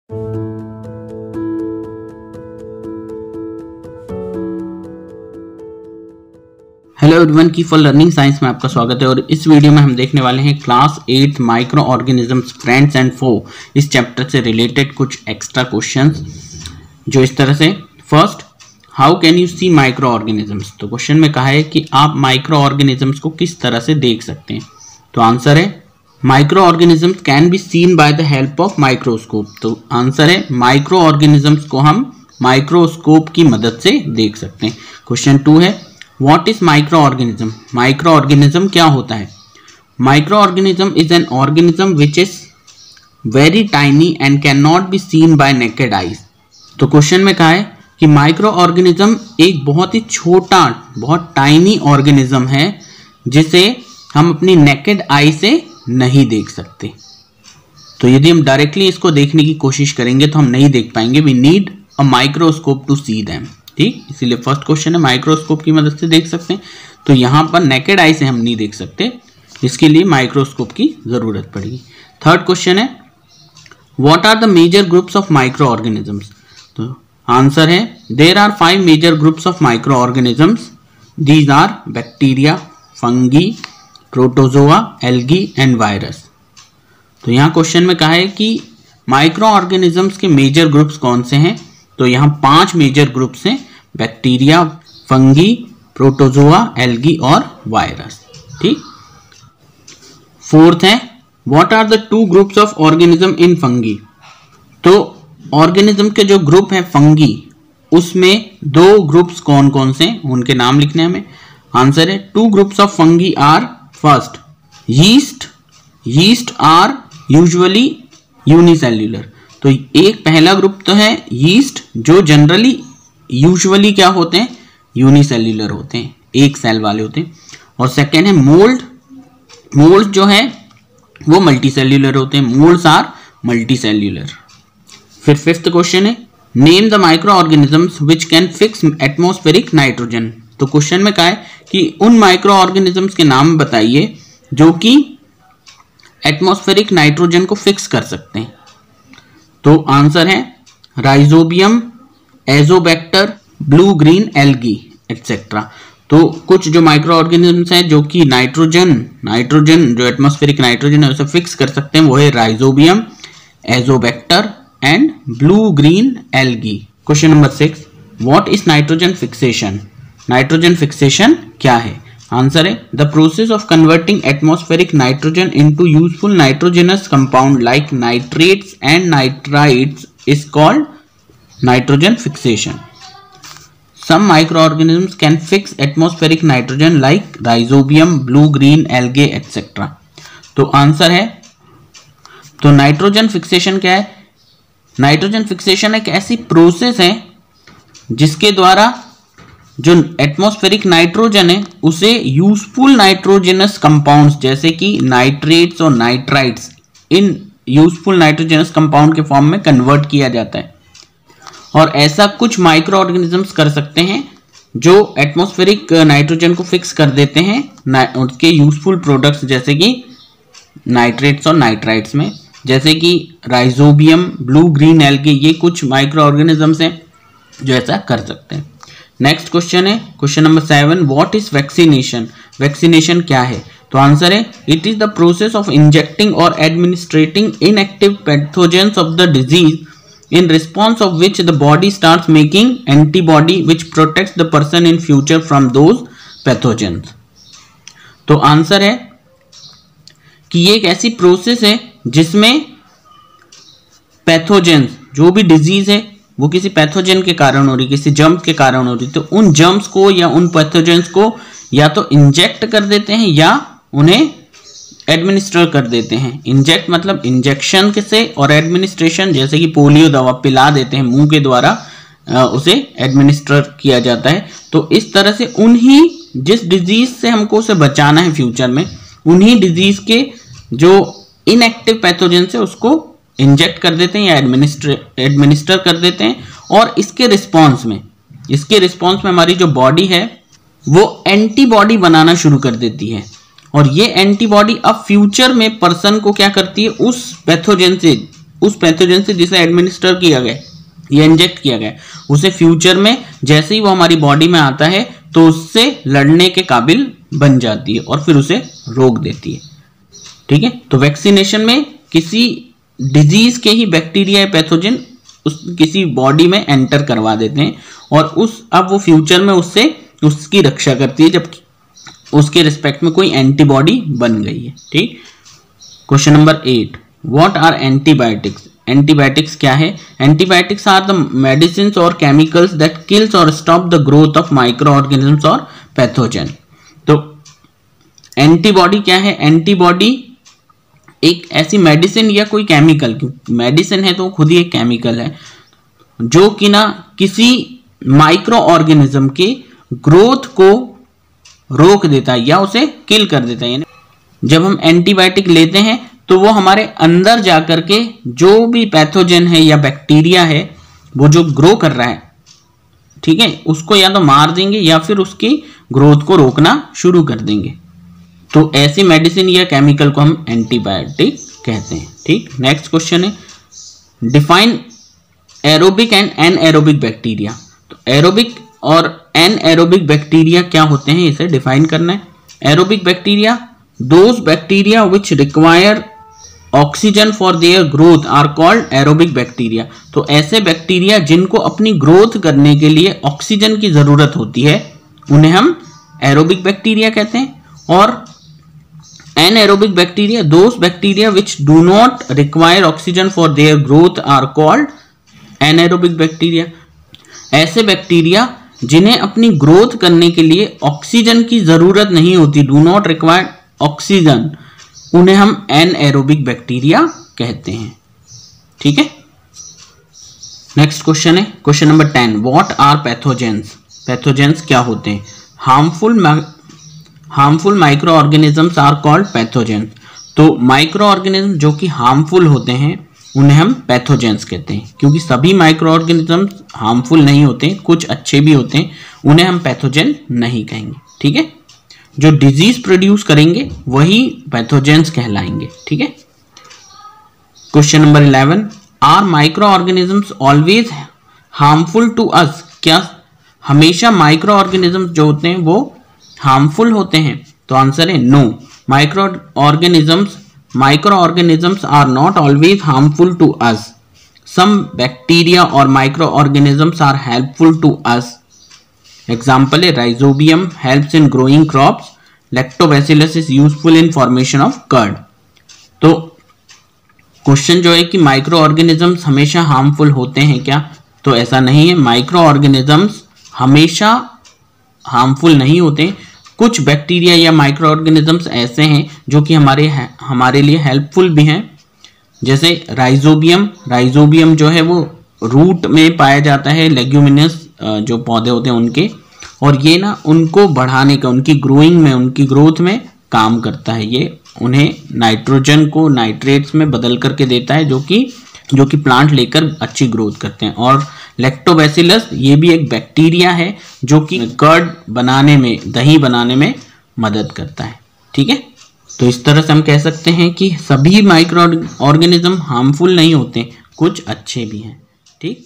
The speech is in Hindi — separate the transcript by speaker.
Speaker 1: हेलो एवरीवन, की फॉर लर्निंग साइंस में आपका स्वागत है। और इस वीडियो में हम देखने वाले हैं class 8 micro organisms friends and foe, इस चैप्टर से रिलेटेड कुछ एक्स्ट्रा क्वेश्चंस जो इस तरह से। First, how can you see micro organisms. तो क्वेश्चन में कहा है कि आप माइक्रो ऑर्गेनिजम्स को किस तरह से देख सकते हैं। तो आंसर है micro organisms can be seen by the help of microscope. तो आंसर है माइक्रो ऑर्गेनिजम्स को हम माइक्रोस्कोप की मदद से देख सकते हैं। क्वेश्चन 2 है What is microorganism? Microorganism क्या होता है? Microorganism is an organism which is very tiny and cannot be seen by naked eyes. तो क्वेश्चन में कहा है कि माइक्रो ऑर्गेनिज्म एक बहुत ही छोटा, बहुत टाइनी ऑर्गेनिज्म है जिसे हम अपनी नेकेड आई से नहीं देख सकते। तो यदि हम डायरेक्टली इसको देखने की कोशिश करेंगे तो हम नहीं देख पाएंगे। We need a microscope to see them. ठीक, इसीलिए फर्स्ट क्वेश्चन है माइक्रोस्कोप की मदद से देख सकते हैं। तो यहां पर नेकेड आई से हम नहीं देख सकते, इसके लिए माइक्रोस्कोप की जरूरत पड़ेगी। थर्ड क्वेश्चन है what are the major groups of micro organisms. तो आंसर है there are 5 major groups of micro organisms. These are bacteria, fungi, protozoa, algae and virus. तो यहाँ क्वेश्चन में कहा है कि माइक्रो ऑर्गेनिजम्स के मेजर ग्रुप्स कौन से हैं। तो यहाँ 5 मेजर ग्रुप्स हैं, बैक्टीरिया, फंगी, प्रोटोजोआ, एल्गी और वायरस। ठीक। फोर्थ है what are the 2 groups of organism in fungi. तो ऑर्गेनिज्म के जो ग्रुप है फंगी, उसमें 2 ग्रुप्स कौन कौन से, उनके नाम लिखने हमें। आंसर है 2 groups of fungi are first yeast. Yeast are usually unicellular. तो एक पहला ग्रुप तो है यीस्ट जो जनरली यूजुअली क्या होते हैं, यूनिसेल्युलर होते हैं, एक सेल वाले होते हैं। और सेकेंड है मोल्ड। मोल्ड जो है वो मल्टीसेल्युलर होते हैं, मोल्ड्स आर मल्टीसेल्युलर। फिर फिफ्थ क्वेश्चन है name the micro organisms which can fix atmospheric nitrogen. तो क्वेश्चन में कहा है कि उन माइक्रो ऑर्गेनिजम्स के नाम बताइए जो कि एटमॉस्फेरिक नाइट्रोजन को फिक्स कर सकते हैं। तो आंसर है Rhizobium, Azotobacter, blue green algae etcetera. तो कुछ जो माइक्रो ऑर्गेनिजम्स हैं जो कि नाइट्रोजन जो एटमॉस्फेरिक नाइट्रोजन है उसे फिक्स कर सकते हैं, वो है Rhizobium, Azotobacter and blue green algae. Question number 6 what is nitrogen fixation. Nitrogen fixation क्या है। आंसर है the process of converting atmospheric nitrogen into useful nitrogenous compound like nitrates and nitrites is called nitrogen fixation. Some microorganisms can fix atmospheric nitrogen like Rhizobium, blue green algae etcetera. तो आंसर है, तो नाइट्रोजन फिक्सेशन क्या है। नाइट्रोजन फिक्सेशन एक ऐसी प्रोसेस है जिसके द्वारा जो एटमॉस्फेरिक नाइट्रोजन है उसे यूजफुल नाइट्रोजनस कंपाउंड्स जैसे कि नाइट्रेट्स और नाइट्राइट्स इन यूजफुल नाइट्रोजनस कंपाउंड के फॉर्म में कन्वर्ट किया जाता है। और ऐसा कुछ माइक्रो ऑर्गेनिजम्स कर सकते हैं जो एटमॉस्फेरिक नाइट्रोजन को फिक्स कर देते हैं उसके यूजफुल प्रोडक्ट्स जैसे कि नाइट्रेट्स और नाइट्राइट्स में, जैसे कि राइजोबियम, ब्लू ग्रीन एल्गे, ये कुछ माइक्रो ऑर्गेनिजम्स हैं जो ऐसा कर सकते हैं। नेक्स्ट क्वेश्चन है question number 7 what is vaccination. Vaccination क्या है। तो आंसर है it is the process of injecting और administrating inactive pathogens of the disease in response of which the body starts making antibody which protects the person in future from those pathogens। तो आंसर है कि ये एक ऐसी प्रोसेस है जिसमें पैथोजेंस, जो भी डिजीज है वो किसी पैथोजन के कारण हो रही, किसी जर्म्स के कारण हो रही, तो उन जर्म्स को या उन पैथोजेंस को या तो इंजेक्ट कर देते हैं या उन्हें एडमिनिस्टर कर देते हैं। इंजेक्ट मतलब इंजेक्शन से, और एडमिनिस्ट्रेशन जैसे कि पोलियो दवा पिला देते हैं मुंह के द्वारा, उसे एडमिनिस्टर किया जाता है। तो इस तरह से उन्हीं जिस डिजीज से हमको उसे बचाना है फ्यूचर में, उन्हीं डिजीज के जो इनएक्टिव पैथोजन से उसको इंजेक्ट कर देते हैं या एडमिनिस्टर कर देते हैं। और इसके रिस्पॉन्स में हमारी जो बॉडी है वो एंटीबॉडी बनाना शुरू कर देती है। और ये एंटीबॉडी अब फ्यूचर में पर्सन को क्या करती है, उस पैथोजन से उस पैथोजन से जिसे एडमिनिस्टर किया गया या इंजेक्ट किया गया, उसे फ्यूचर में जैसे ही वो हमारी बॉडी में आता है तो उससे लड़ने के काबिल बन जाती है और फिर उसे रोक देती है। ठीक है, तो वैक्सीनेशन में किसी डिजीज के ही बैक्टीरिया या पैथोजन उस किसी बॉडी में एंटर करवा देते हैं और अब वो फ्यूचर में उससे उसकी रक्षा करती है जब उसके रिस्पेक्ट में कोई एंटीबॉडी बन गई है। ठीक, question number 8, what are antibiotics? Antibiotics क्या है? एंटीबायोटिक्स आर द मेडिसिन और केमिकल्स दैट किल्स और stop the growth of micro organisms और पैथोजन। तो एंटीबॉडी क्या है? एंटीबॉडी एक ऐसी मेडिसिन या कोई केमिकल, मेडिसिन है तो खुद ही एक केमिकल है, जो कि ना किसी माइक्रो ऑर्गेनिज्म के ग्रोथ को रोक देता है या उसे किल कर देता है। यानी जब हम एंटीबायोटिक लेते हैं तो वो हमारे अंदर जाकर के जो भी पैथोजन है या बैक्टीरिया है वो जो ग्रो कर रहा है, ठीक है, उसको या तो मार देंगे या फिर उसकी ग्रोथ को रोकना शुरू कर देंगे। तो ऐसी मेडिसिन या केमिकल को हम एंटीबायोटिक कहते हैं। ठीक, नेक्स्ट क्वेश्चन है, define aerobic and anaerobic bacteria. तो एरोबिक और एनएरोबिक बैक्टीरिया क्या होते हैं, इसे डिफाइन करना है। Aerobic bacteria, those bacteria which require oxygen for their growth are called aerobic bacteria. तो ऐसे बैक्टीरिया जिनको अपनी ग्रोथ करने के लिए ऑक्सीजन की जरूरत होती है उन्हें हम एरोबिक बैक्टीरिया कहते हैं। और anaerobic bacteria, those bacteria which do not require oxygen for their growth are called anaerobic bacteria. ऐसे बैक्टीरिया जिन्हें अपनी ग्रोथ करने के लिए ऑक्सीजन की जरूरत नहीं होती, डू नॉट रिक्वायर ऑक्सीजन, उन्हें हम एनएरोबिक बैक्टीरिया कहते हैं। ठीक है, नेक्स्ट क्वेश्चन है question number 10, what are pathogens? Pathogens क्या होते हैं? Harmful micro organisms are called pathogens. तो माइक्रो ऑर्गेनिज्म जो कि हार्मफुल होते हैं उन्हें हम पैथोजेंस कहते हैं, क्योंकि सभी माइक्रो ऑर्गेनिजम्स हार्मफुल नहीं होते, कुछ अच्छे भी होते हैं, उन्हें हम पैथोजेन नहीं कहेंगे। ठीक है, जो डिजीज प्रोड्यूस करेंगे वही पैथोजेंस कहलाएंगे। ठीक है, question number 11, are micro organisms always harmful to us? क्या हमेशा माइक्रो ऑर्गेनिजम्स जो होते हैं वो हार्मफुल होते हैं? तो आंसर है no, micro organisms are not always harmful to us. Some bacteria और micro organisms are helpful to us. Example है Rhizobium helps in growing crops, Lactobacillus is useful in formation of curd. तो क्वेश्चन जो है कि माइक्रो ऑर्गेनिजम्स हमेशा हार्मफुल होते हैं क्या? तो ऐसा नहीं है, माइक्रो ऑर्गेनिजम्स हमेशा हार्मफुल नहीं होते। कुछ बैक्टीरिया या माइक्रो ऑर्गेनिजम्स ऐसे हैं जो कि हमारे लिए हेल्पफुल भी हैं, जैसे राइजोबियम जो है वो रूट में पाया जाता है, लेग्यूमिनस जो पौधे होते हैं उनके, और ये ना उनको बढ़ाने का, उनकी ग्रोथ में काम करता है। ये उन्हें नाइट्रोजन को नाइट्रेट्स में बदल करके देता है, जो कि प्लांट लेकर अच्छी ग्रोथ करते हैं। और लैक्टोबैसिलस ये भी एक बैक्टीरिया है जो कि कर्ड बनाने में, दही बनाने में मदद करता है। ठीक है, तो इस तरह से हम कह सकते हैं कि सभी माइक्रो ऑर्गेनिज्म हार्मफुल नहीं होते, कुछ अच्छे भी हैं। ठीक।